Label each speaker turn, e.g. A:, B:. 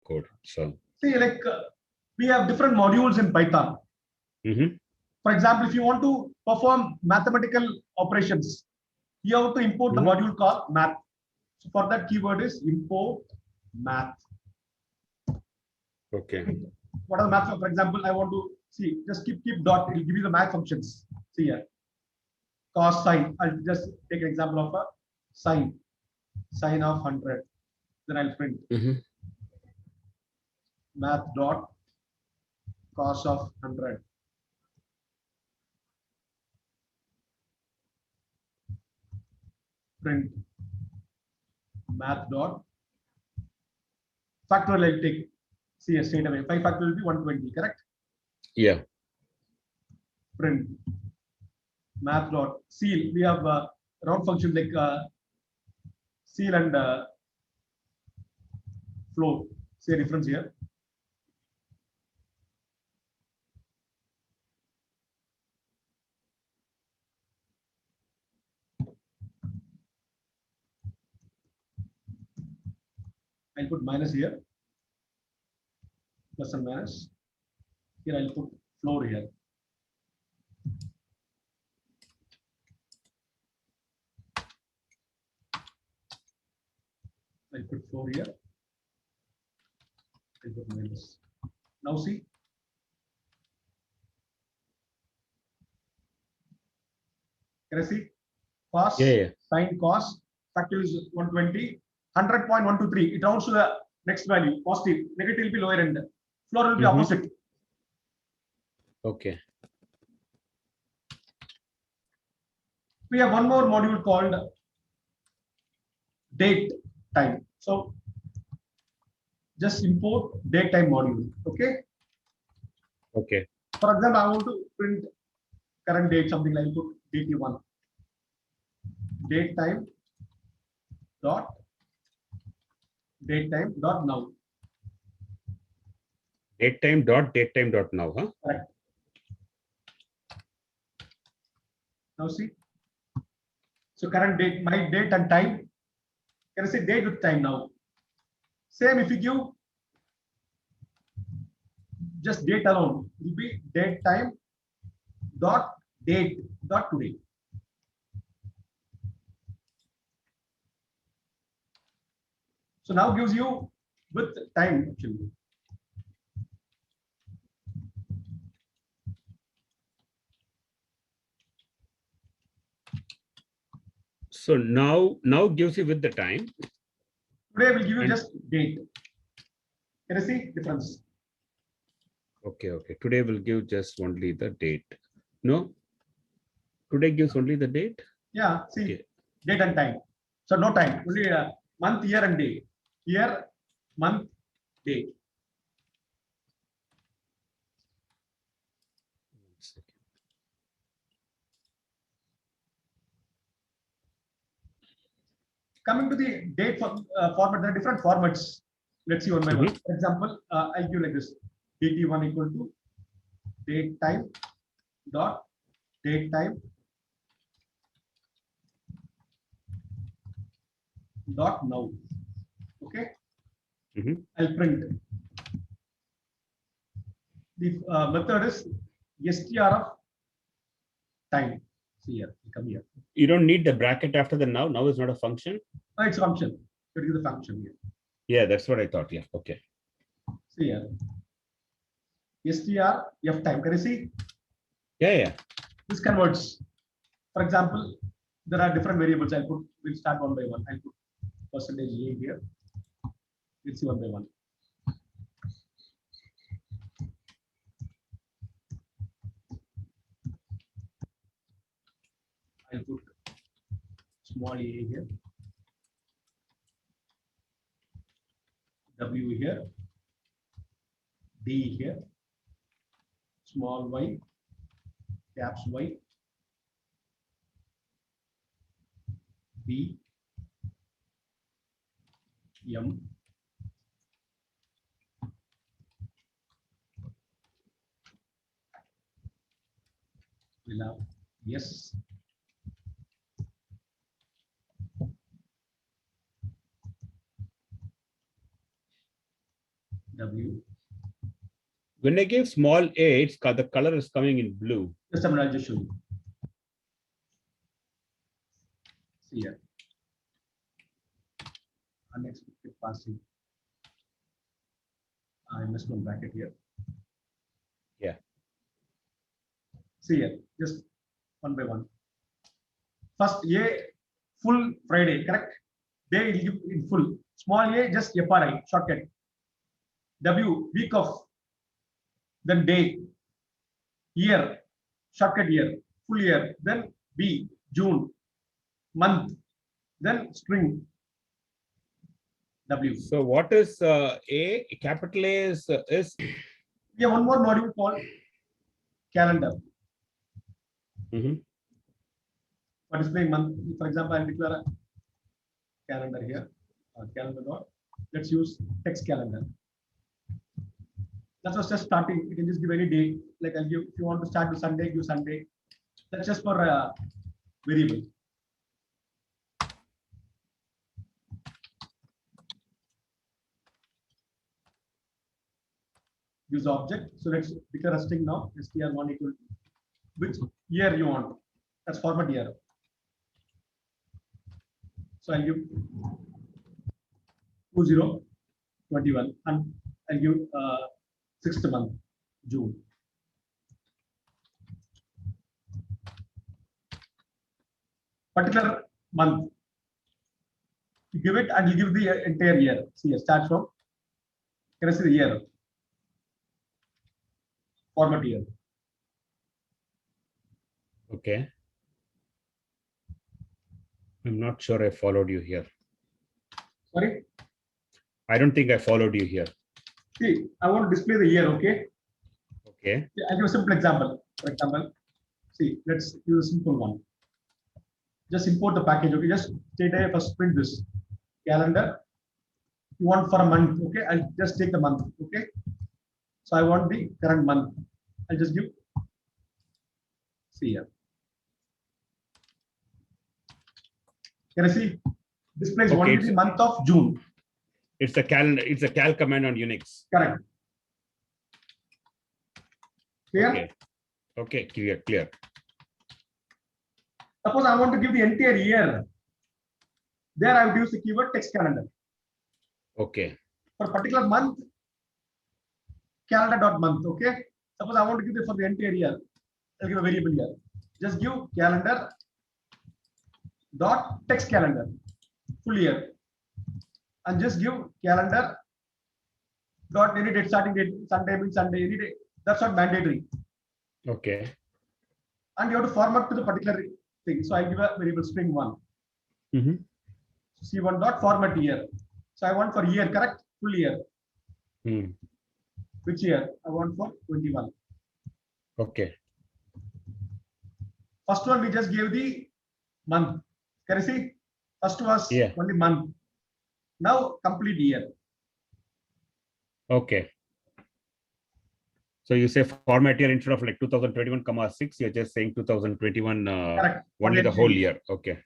A: code. So
B: see, like we have different modules in Python. For example, if you want to perform mathematical operations, you have to import the module called math. So for that, keyword is import math.
A: okay.
B: What are the math? For example, I want to see, just keep dot, it will give you the math functions. See here, cos, sine. I'll just take an example of a sine of 100. Then I'll print math dot cos of 100. Print math dot factorial. I'll take see straight away. 5 factorial will be 120, correct?
A: Yeah.
B: Print math dot seal. We have round functions like seal and flow. See a difference here. I'll put minus here, plus and minus. Here I'll put floor here. I'll put floor here. I'll put minus. Now see. Can I see? Cos, sine, cos, factorial is 120, 100.123. It rounds to the next value, positive. Negative will be lower end. Floor will be opposite.
A: Okay.
B: We have one more module called date time. So just import date time module. Okay.
A: Okay.
B: For example, I want to print current date, something like put DT1. Date time dot now.
A: Date time dot now, huh?
B: Correct. Now see. So current date, my date and time. Can I say date with time now? Same if you give just date alone, it will be date time dot date dot today. So now gives you with time actually.
A: So now gives you with the time.
B: Today will give you just date. Can I see difference?
A: Okay. Today will give just only the date. No. Today gives only the date.
B: Yeah. See date and time. So no time. Only month, year, and day. Year, month, day. Coming to the date format, there are different formats. Let's see one by one. For example, I'll give like this: dt1 equal to date time dot date time dot now. Okay. I'll print. The method is str of time. See here, come here.
A: You don't need the bracket after the now. Now is not a function.
B: No, it's a function. It is the function here.
A: Yeah, that's what I thought. Yeah. Okay.
B: See here. str f time. Can you see?
A: Yeah.
B: This converts. For example, there are different variables. We'll start one by one. I'll put percentage a here. Let's see one by one. I'll put small a here, W here, D here, small y, caps Y, B, M, we'll have S, W.
A: When I give small a, the color is coming in blue.
B: Just a minute, I'll just show you. See here. Unexpected passing. I missed one bracket here.
A: Yeah.
B: See here, just one by one. First A, full Friday, correct? Day will give in full. Small a, just FRI, shortcut. W, week of. Then day. Year, shortcut year. Full year. Then B, June. Month. Then string. W.
A: So what is A? Capital A is
B: Yeah, one more module called calendar. For displaying month, for example, I declare a calendar here, calendar dot. Let's use text calendar. That was just starting. You can just give any day. Like I'll give, if you want to start with Sunday, give Sunday. That's just for variable. Use object. So let's declare a string now. str1 equal to which year you want. That's format year. So I'll give 2021 and I'll give 6th month, June. Particular month. You give it and you give the entire year. See, start from, can I see the year? Format year.
A: okay. I'm not sure I followed you here.
B: Sorry?
A: I don't think I followed you here.
B: See, I want to display the year, okay?
A: Okay.
B: I'll give a simple example. For example, see, let's use a simple one. Just import the package, okay? Just state a first print this calendar. You want for a month, okay? I'll just take the month, okay? So I want the current month. I'll just give, see here. Can I see? Displays
A: Okay,
B: only the month of June.
A: It's a calendar. It's a cal command on Unix.
B: Correct. Clear?
A: Okay. Okay. Clear.
B: Suppose I want to give the entire year. There I would use the keyword text calendar.
A: Okay.
B: For particular month, calendar.month. Okay. Suppose I want to give it for the entire year. I'll give a variable here. Just give calendar dot text calendar full year. And just give calendar dot any date, starting date, Sunday means Sunday, any day. That's not mandatory.
A: Okay.
B: And you have to format to the particular thing. So I give a variable string one. C1 dot format year. So I want for year, correct? Full year. Which year? I want for 21.
A: Okay.
B: First one we just gave the month. Can you see? First was only month. Now complete year.
A: Okay. So you say format year instead of like 2021, 6, you're just saying 2021 only the whole year. Okay.